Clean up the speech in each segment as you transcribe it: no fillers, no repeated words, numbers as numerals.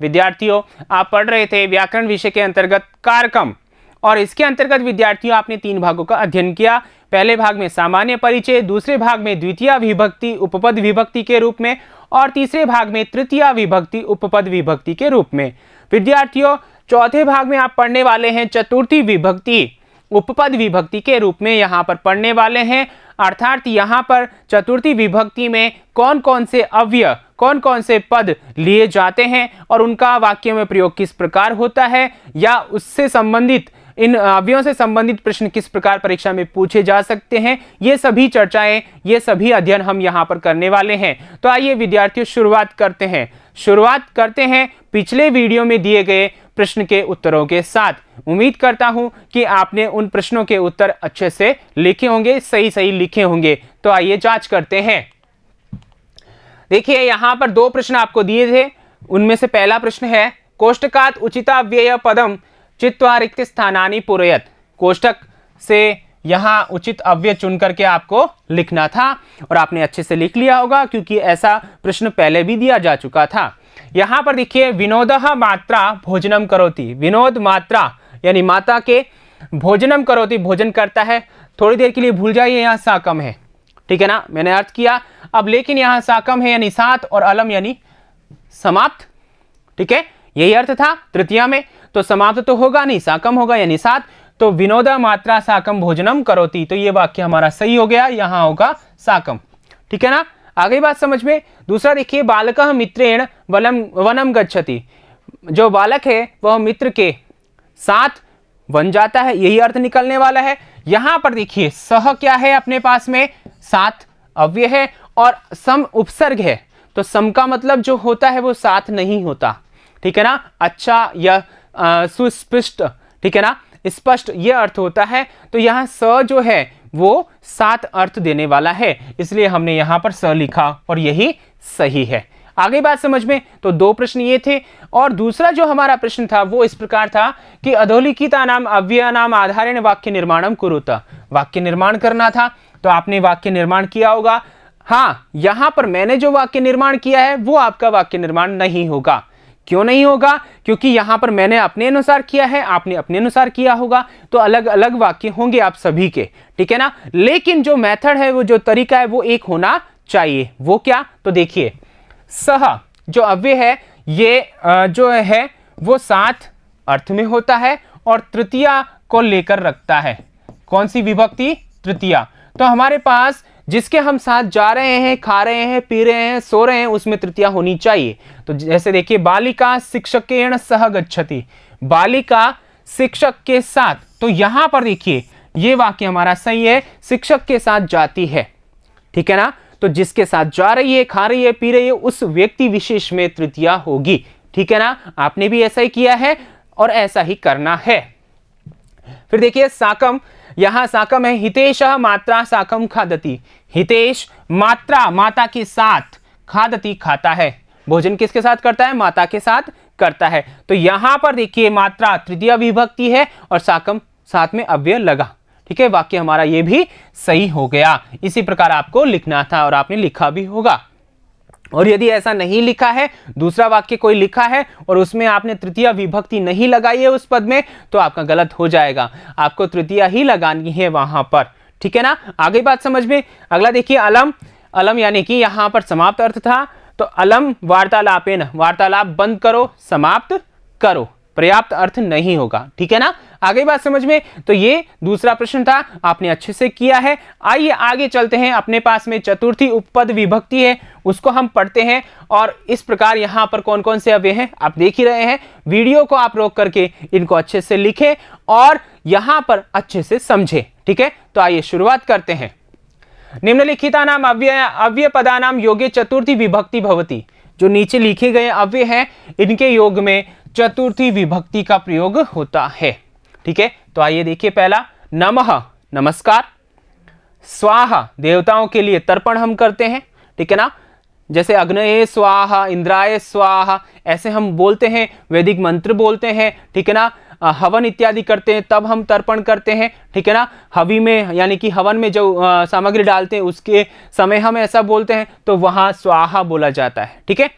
विद्यार्थियों, आप पढ़ रहे थे व्याकरण विषय के अंतर्गत कारकम, और इसके अंतर्गत विद्यार्थियों आपने 3 भागों का अध्ययन किया। पहले भाग में सामान्य परिचय, दूसरे भाग में द्वितीय विभक्ति उपपद विभक्ति के रूप में, और तीसरे भाग में तृतीय विभक्ति उपपद विभक्ति के रूप में। विद्यार्थियों, चौथे भाग में आप पढ़ने वाले हैं चतुर्थी विभक्ति उपपद विभक्ति के रूप में यहाँ पर पढ़ने वाले हैं। अर्थात यहाँ पर चतुर्थी विभक्ति में कौन कौन से अव्यय, कौन कौन से पद लिए जाते हैं और उनका वाक्य में प्रयोग किस प्रकार होता है, या उससे संबंधित इन अवयवों से संबंधित प्रश्न किस प्रकार परीक्षा में पूछे जा सकते हैं, ये सभी चर्चाएं, ये सभी अध्ययन हम यहाँ पर करने वाले हैं। तो आइए विद्यार्थियों शुरुआत करते हैं पिछले वीडियो में दिए गए प्रश्न के उत्तरों के साथ। उम्मीद करता हूं कि आपने उन प्रश्नों के उत्तर अच्छे से लिखे होंगे, सही लिखे होंगे। तो आइए जांच करते हैं। देखिए यहाँ पर 2 प्रश्न आपको दिए थे, उनमें से पहला प्रश्न है कोष्टकात् उचिताव्यय पदम चित्वा रिक्त स्थानानि पूरयत। कोष्टक से यहाँ उचित अव्यय चुन करके आपको लिखना था और आपने अच्छे से लिख लिया होगा, क्योंकि ऐसा प्रश्न पहले भी दिया जा चुका था। यहाँ पर देखिए विनोदः मात्रा भोजनम करोति, विनोद मात्रा यानी माता के भोजनम करोति, भोजन करता है। थोड़ी देर के लिए भूल जाइए, यहाँ साकम है, ठीक है ना, मैंने अर्थ किया। अब लेकिन यहाँ साकम है यानी सात, और अलम यानी समाप्त, ठीक है, यही अर्थ था तृतीया में। तो समाप्त तो होगा नहीं, साकम होगा यानी सात। तो विनोदा मात्रा साकम भोजनम करोति, तो ये वाक्य हमारा सही हो गया, यहाँ होगा साकम, ठीक है ना। आगे बात समझ में। दूसरा देखिए बालकः मित्रेण वनम गच्छति, जो बालक है वह मित्र के साथ वन जाता है, यही अर्थ निकलने वाला है। यहां पर देखिए सह क्या है अपने पास में, साथ अव्यय है और सम उपसर्ग है। तो सम का मतलब जो होता है वो साथ नहीं होता, ठीक है ना, अच्छा या सुस्पष्ट, ठीक है ना, स्पष्ट, ये अर्थ होता है। तो यहाँ स जो है वो सात अर्थ देने वाला है, इसलिए हमने यहाँ पर स लिखा और यही सही है। आगे बात समझ में। तो 2 प्रश्न ये थे, और दूसरा जो हमारा प्रश्न था वो इस प्रकार था कि अधोलिखितानाम अव्ययानाम आधारेण वाक्य निर्माणम कुरुत। वाक्य निर्माण करना था, तो आपने वाक्य निर्माण किया होगा। हाँ, यहाँ पर मैंने जो वाक्य निर्माण किया है वो आपका वाक्य निर्माण नहीं होगा। क्यों नहीं होगा? क्योंकि यहां पर मैंने अपने अनुसार किया है, आपने अपने अनुसार किया होगा, तो अलग अलग वाक्य होंगे आप सभी के, ठीक है ना। लेकिन जो मेथड है, वो जो तरीका है वो एक होना चाहिए। वो क्या? तो देखिए सह जो अव्यय है ये जो है वो सात अर्थ में होता है और तृतीया को लेकर रखता है। कौन सी विभक्ति? तृतीया। तो हमारे पास जिसके हम साथ जा रहे हैं, खा रहे हैं, पी रहे हैं, सो रहे हैं, उसमें तृतीया होनी चाहिए। तो जैसे देखिए बालिका शिक्षकेण सह गच्छति, बालिका शिक्षक के साथ। तो यहां पर देखिए ये वाक्य हमारा सही है, शिक्षक के साथ जाती है, ठीक है ना। तो जिसके साथ जा रही है, खा रही है, पी रही है, उस व्यक्ति विशेष में तृतीया होगी, ठीक है ना। आपने भी ऐसा ही किया है और ऐसा ही करना है। फिर देखिए साकम, यहां साकम है हितेश मात्रा साकम खादती। हितेश मात्रा माता के साथ, खादती खाता है, भोजन किसके साथ करता है? माता के साथ करता है। तो यहां पर देखिए मात्रा तृतीय विभक्ति है और साकम साथ में अव्यय लगा, ठीक है। वाक्य हमारा ये भी सही हो गया। इसी प्रकार आपको लिखना था और आपने लिखा भी होगा। और यदि ऐसा नहीं लिखा है, दूसरा वाक्य कोई लिखा है और उसमें आपने तृतीय विभक्ति नहीं लगाई है उस पद में, तो आपका गलत हो जाएगा। आपको तृतीया ही लगानी है वहां पर, ठीक है ना। आगे बात समझ में। अगला देखिए अलम, अलम यानी कि यहां पर समाप्त अर्थ था, तो अलम वार्तालापेन, वार्तालाप बंद करो, समाप्त करो, पर्याप्त अर्थ नहीं होगा, ठीक है ना। आगे बात समझ में। तो ये दूसरा प्रश्न था, आपने अच्छे से किया है। आइए आगे चलते हैं। अपने पास में चतुर्थी उपपद विभक्ति है, उसको हम पढ़ते हैं। और इस प्रकार यहाँ पर कौन कौन से अव्यय हैं आप देख ही रहे हैं। वीडियो को आप रोक करके इनको अच्छे से लिखें और यहाँ पर अच्छे से समझें, ठीक है। तो आइए शुरुआत करते हैं। निम्नलिखितानाम अव्यय पदानाम योगे चतुर्थी विभक्ति भवति। जो नीचे लिखे गए अव्यय हैं इनके योग में चतुर्थी विभक्ति का प्रयोग होता है, ठीक है। तो आइए देखिए पहला नमः, नमस्कार। स्वाहा, देवताओं के लिए तर्पण हम करते हैं, ठीक है ना। जैसे अग्नये स्वाहा, इंद्राय स्वाहा, ऐसे हम बोलते हैं, वैदिक मंत्र बोलते हैं, ठीक है ना। हवन इत्यादि करते हैं तब हम तर्पण करते हैं, ठीक है ना। हवि में यानी कि हवन में जो सामग्री डालते हैं उसके समय हम ऐसा बोलते हैं, तो वहां स्वाहा बोला जाता है, ठीक है।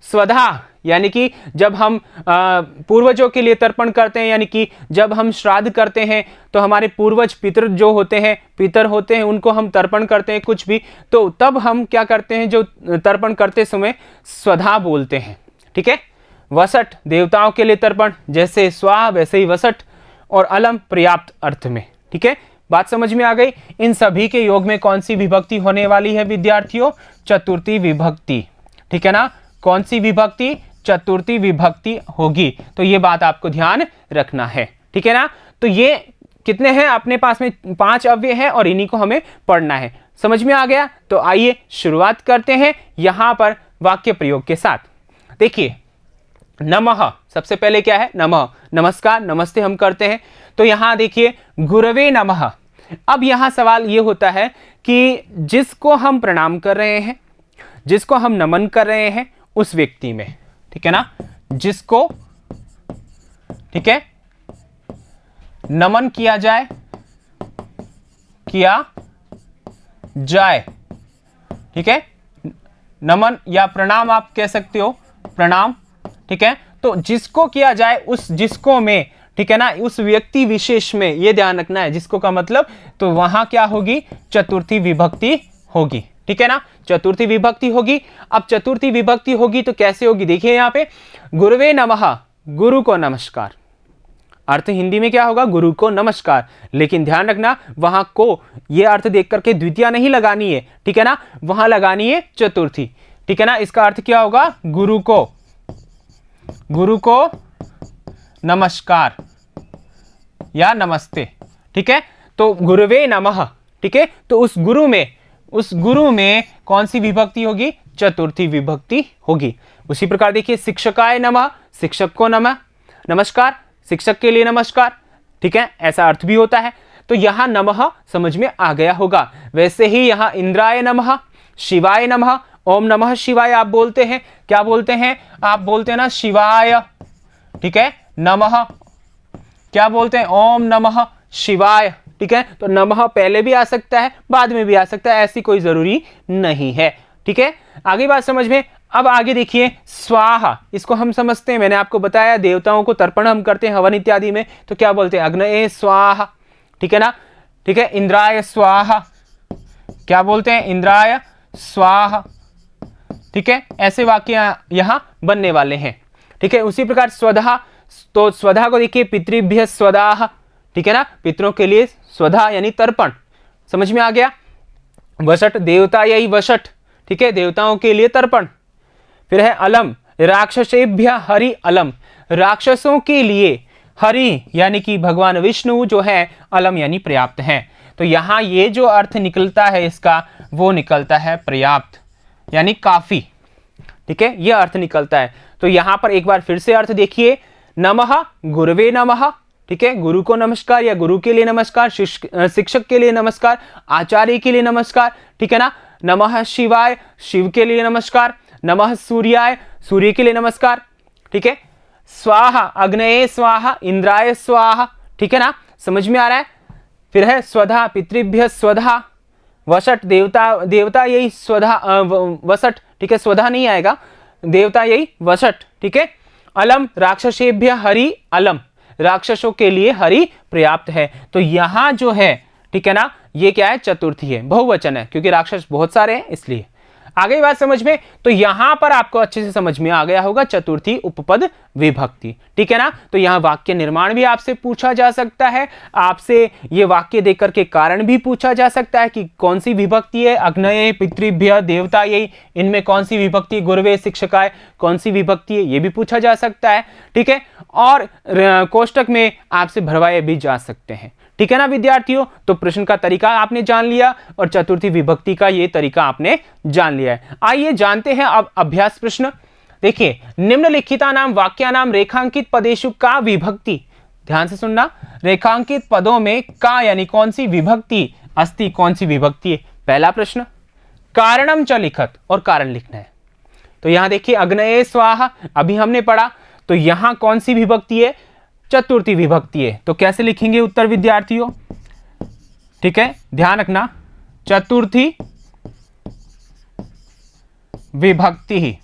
स्वधा यानी कि जब हम पूर्वजों के लिए तर्पण करते हैं, यानी कि जब हम श्राद्ध करते हैं तो हमारे पूर्वज पितर जो होते हैं, पितर होते हैं, उनको हम तर्पण करते हैं कुछ भी, तो तब हम क्या करते हैं, जो तर्पण करते समय स्वधा बोलते हैं। ठीक है। वसट देवताओं के लिए तर्पण, जैसे स्वाहा वैसे ही वसट, और अलम पर्याप्त अर्थ में। ठीक है, बात समझ में आ गई। इन सभी के योग में कौन सी विभक्ति होने वाली है विद्यार्थियों? चतुर्थी विभक्ति। ठीक है ना, कौन सी विभक्ति? चतुर्थी विभक्ति होगी। तो ये बात आपको ध्यान रखना है। ठीक है ना, तो ये कितने हैं अपने पास में? 5 अव्यय हैं और इन्हीं को हमें पढ़ना है। समझ में आ गया? तो आइए शुरुआत करते हैं यहां पर वाक्य प्रयोग के साथ। देखिए, नमः सबसे पहले क्या है? नमः, नमस्कार, नमस्ते हम करते हैं। तो यहां देखिए गुरवे नमः। अब यहां सवाल ये होता है कि जिसको हम प्रणाम कर रहे हैं, जिसको हम नमन कर रहे हैं, उस व्यक्ति में, ठीक है ना, जिसको, ठीक है, नमन किया जाए, ठीक है, नमन या प्रणाम आप कह सकते हो, प्रणाम। ठीक है, तो जिसको किया जाए, उस जिसको में, ठीक है ना, उस व्यक्ति विशेष में, ये ध्यान रखना है। जिसको का मतलब, तो वहां क्या होगी? चतुर्थी विभक्ति होगी। ठीक है ना, चतुर्थी विभक्ति होगी। अब चतुर्थी विभक्ति होगी तो कैसे होगी? देखिए यहां पे गुरुवे नमः, गुरु को नमस्कार। अर्थ हिंदी में क्या होगा? गुरु को नमस्कार। लेकिन ध्यान रखना, वहां को ये अर्थ देख करके द्वितीया नहीं लगानी है। ठीक है ना, वहां लगानी है चतुर्थी। ठीक है ना, इसका अर्थ क्या होगा? गुरु को नमस्कार या नमस्ते। ठीक है, तो गुरुवे नमः। ठीक है, तो उस गुरु में कौन सी विभक्ति होगी? चतुर्थी विभक्ति होगी। उसी प्रकार देखिए, शिक्षकाय नमः, शिक्षक को नमस्कार, शिक्षक के लिए नमस्कार। ठीक है, ऐसा अर्थ भी होता है। तो यहां नमः समझ में आ गया होगा। वैसे ही यहां इंद्राय नमः, शिवाय नमः, ओम नमः शिवाय आप बोलते हैं। क्या बोलते हैं? आप बोलते हैं ना शिवाय। ठीक है, नमः क्या बोलते हैं? ओम नमः शिवाय। ठीक है, तो नमः पहले भी आ सकता है, बाद में भी आ सकता है, ऐसी कोई जरूरी नहीं है। ठीक है, आगे बात समझ में। अब आगे देखिए, स्वाहा, इसको हम समझते हैं, मैंने आपको बताया देवताओं को तर्पण हम करते हैं हवन इत्यादि में, तो क्या बोलते हैं? अग्नये स्वाहा। ठीक है ना, ठीक है, इंद्राय स्वाहा, क्या बोलते हैं? इंद्राय स्वाहा। ठीक है, ऐसे वाक्य यहां बनने वाले हैं। ठीक है, उसी प्रकार स्वधा, तो स्वधा को देखिए, पितृभ्य स्वदाः। ठीक है ना, पितरों के लिए स्वधा यानी तर्पण। समझ में आ गया? वसट, देवता यही वसट। ठीक है, देवताओं के लिए तर्पण। फिर है अलम, राक्षसेभ्य हरि अलम, राक्षसों के लिए हरि यानी कि भगवान विष्णु जो है, अलम यानी पर्याप्त है। तो यहां ये जो अर्थ निकलता है इसका, वो निकलता है पर्याप्त यानी काफी। ठीक है, यह अर्थ निकलता है। तो यहां पर एक बार फिर से अर्थ देखिए, नमः, गुरुवे नमः। ठीक है, गुरु को नमस्कार या गुरु के लिए नमस्कार, शिक्षक के लिए नमस्कार, आचार्य के लिए नमस्कार। ठीक है ना, नमः शिवाय, शिव के लिए नमस्कार, नमः सूर्याय, सूर्य के लिए नमस्कार। ठीक है, स्वाहा, अग्नये स्वाहा, इंद्राय स्वाहा। ठीक है ना, समझ में आ रहा है? फिर है स्वधा, पितृभ्य स्वधा, वसट, देवता यही स्वधा, वसट। ठीक है, स्वधा नहीं आएगा, देवता यही वसट। ठीक है, अलम, राक्षसेभ्य हरि अलम, राक्षसों के लिए हरि पर्याप्त है। तो यहां जो है, ठीक है ना, ये क्या है? चतुर्थी है, बहुवचन है, क्योंकि राक्षस बहुत सारे हैं इसलिए। आगे बात समझ में, तो यहां पर आपको अच्छे से समझ में आ गया होगा चतुर्थी उपपद विभक्ति। ठीक है ना, तो यहां वाक्य निर्माण भी आपसे पूछा जा सकता है, आपसे ये वाक्य देकर के कारण भी पूछा जा सकता है कि कौन सी विभक्ति है, अग्नये, पितृभ्य, देवता यही, इनमें कौन सी विभक्ति, गुरुवे, शिक्षकाय, कौन सी विभक्ति है, ये भी पूछा जा सकता है। ठीक है, और कोष्टक में आपसे भरवाए भी जा सकते हैं। ठीक है ना विद्यार्थियों, तो प्रश्न का तरीका आपने जान लिया और चतुर्थी विभक्ति का ये तरीका आपने जान लिया है। आइए जानते हैं अब अभ्यास प्रश्न। देखिए, निम्नलिखिता नाम वाक्या नाम रेखांकित पदेशु का विभक्ति, ध्यान से सुनना, रेखांकित पदों में का यानी कौन सी विभक्ति अस्ति, कौन सी विभक्ति है? पहला प्रश्न, कारणम च लिखत, और कारण लिखना है। तो यहां देखिए, अग्नये स्वाहा अभी हमने पढ़ा, तो यहां कौन सी विभक्ति है? चतुर्थी विभक्ति है। तो कैसे लिखेंगे उत्तर विद्यार्थियों? ठीक है, ध्यान रखना, चतुर्थी विभक्ति ही।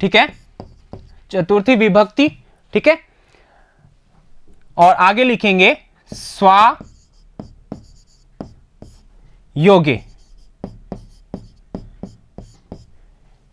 ठीक है, चतुर्थी विभक्ति, ठीक है। और आगे लिखेंगे स्वा योगे,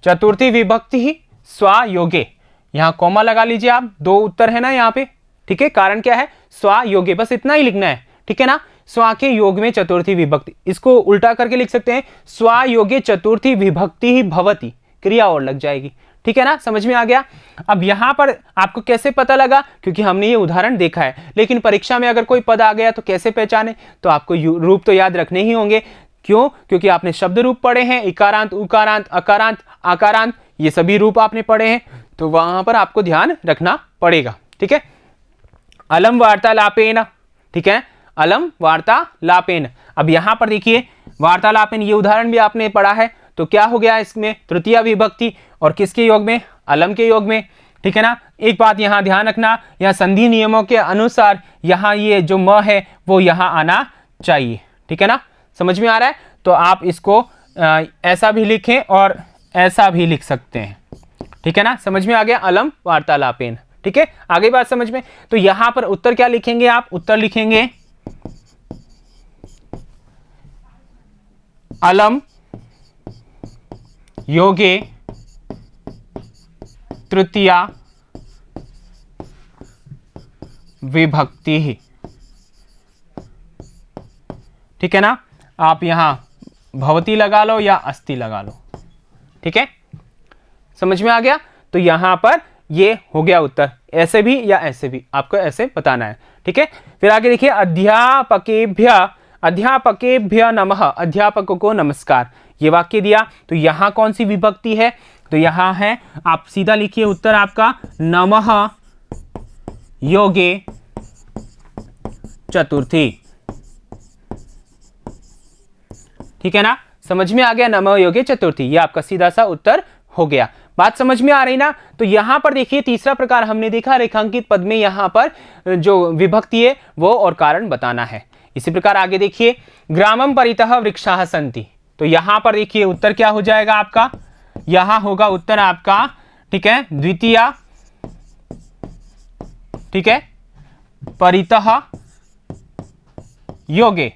चतुर्थी विभक्ति ही स्वा योगे। यहां कॉमा लगा लीजिए आप, दो उत्तर है ना यहाँ पे, ठीक है। कारण क्या है, स्वा योगे, बस इतना ही लिखना है, ठीक है ना। स्वा के योग में चतुर्थी विभक्ति, इसको उल्टा करके लिख सकते हैं, स्वा योगे चतुर्थी विभक्ति ही भवति, क्रिया और लग जाएगी, ठीक है ना। समझ में आ गया। अब यहां पर आपको कैसे पता लगा, क्योंकि हमने ये उदाहरण देखा है, लेकिन परीक्षा में अगर कोई पद आ गया तो कैसे पहचाने, तो आपको रूप तो याद रखने ही होंगे। क्यों, क्योंकि आपने शब्द रूप पढ़े हैं, इकारांत, उकारांत, अकारांत, आकारांत, ये सभी रूप आपने पढ़े हैं, तो वहां पर आपको ध्यान रखना पड़ेगा, ठीक है। अलम वार्तालापेन, ठीक है, अलम वार्तालापेन। अब यहां पर देखिए वार्तालापेन, ये उदाहरण भी आपने पढ़ा है, तो क्या हो गया इसमें, तृतीया विभक्ति, और किसके योग में, अलम के योग में, ठीक है ना। एक बात यहां ध्यान रखना, यहां संधि नियमों के अनुसार यहां ये जो म है वो यहां आना चाहिए, ठीक है ना। समझ में आ रहा है, तो आप इसको ऐसा भी लिखें और ऐसा भी लिख सकते हैं, ठीक है ना। समझ में आ गया, अलम वार्तालापेन, ठीक है। आगे बात समझ में, तो यहां पर उत्तर क्या लिखेंगे आप, उत्तर लिखेंगे अलम योगे तृतीया विभक्ति ही, ठीक है ना। आप यहां भवती लगा लो या अस्ति लगा लो, ठीक है। समझ में आ गया, तो यहां पर ये हो गया उत्तर, ऐसे भी या ऐसे भी आपको ऐसे बताना है, ठीक है। फिर आगे देखिए अध्यापकेभ्य नमः, अध्यापकों को नमस्कार, ये वाक्य दिया, तो यहां कौन सी विभक्ति है, तो यहां है, आप सीधा लिखिए उत्तर आपका नमः योगे चतुर्थी, ठीक है ना। समझ में आ गया, नमः योगे चतुर्थी, ये आपका सीधा सा उत्तर हो गया। बात समझ में आ रही ना। तो यहां पर देखिए तीसरा प्रकार हमने देखा, रेखांकित पद में यहां पर जो विभक्ति है वो और कारण बताना है। इसी प्रकार आगे देखिए ग्रामम परितः वृक्षाः सन्ति, तो यहां पर देखिए उत्तर क्या हो जाएगा आपका, यहां होगा उत्तर आपका, ठीक है, द्वितीया, ठीक है, परितः योगे,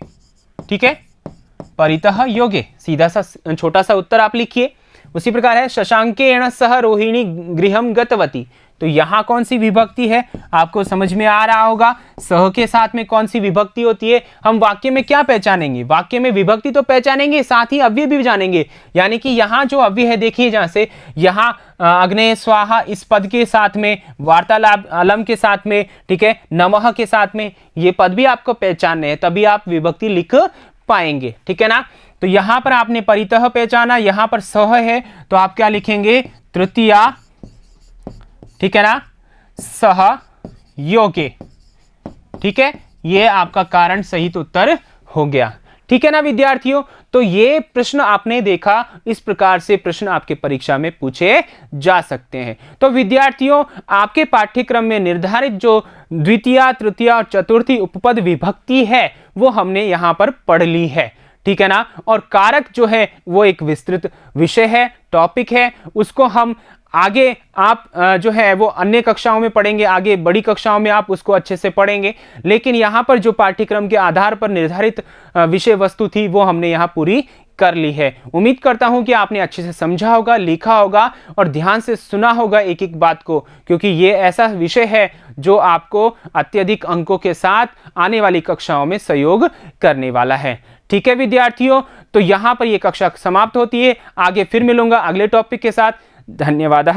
ठीक है, परितः योगे, सीधा सा छोटा सा उत्तर आप लिखिए। उसी प्रकार है शशांकेन सह रोहिणी गृहम गतवती, तो यहां कौन सी विभक्ति है आपको समझ में आ रहा होगा। सह के साथ में कौन सी विभक्ति होती है, हम वाक्य में क्या पहचानेंगे, वाक्य में विभक्ति तो पहचानेंगे, साथ ही अव्यय भी जानेंगे। यानी कि यहां जो अव्यय है देखिए, जहां से यहां अग्ने स्वाहा इस पद के साथ में, वार्तालाप अलम के साथ में, ठीक है, नमः के साथ में, ये पद भी आपको पहचानने हैं, तभी आप विभक्ति लिख पाएंगे, ठीक है ना। तो यहां पर आपने परितः पहचाना, यहां पर सह है, तो आप क्या लिखेंगे, तृतीया, ठीक है ना, सह योगे, ठीक है, ये आपका कारण सहित उत्तर हो गया, ठीक है ना विद्यार्थियों। तो ये प्रश्न आपने देखा, इस प्रकार से प्रश्न आपके परीक्षा में पूछे जा सकते हैं। तो विद्यार्थियों, आपके पाठ्यक्रम में निर्धारित जो द्वितीया, तृतीया और चतुर्थी उपपद विभक्ति है वो हमने यहां पर पढ़ ली है, ठीक है ना। और कारक जो है वो एक विस्तृत विषय है, टॉपिक है, उसको हम आगे आप जो है वो अन्य कक्षाओं में पढ़ेंगे, आगे बड़ी कक्षाओं में आप उसको अच्छे से पढ़ेंगे। लेकिन यहाँ पर जो पाठ्यक्रम के आधार पर निर्धारित विषय वस्तु थी वो हमने यहाँ पूरी कर ली है। उम्मीद करता हूँ कि आपने अच्छे से समझा होगा, लिखा होगा और ध्यान से सुना होगा एक एक बात को, क्योंकि ये ऐसा विषय है जो आपको अत्यधिक अंकों के साथ आने वाली कक्षाओं में सहयोग करने वाला है, ठीक है विद्यार्थियों। तो यहाँ पर ये कक्षा समाप्त होती है, आगे फिर मिलूंगा अगले टॉपिक के साथ। धन्यवाद।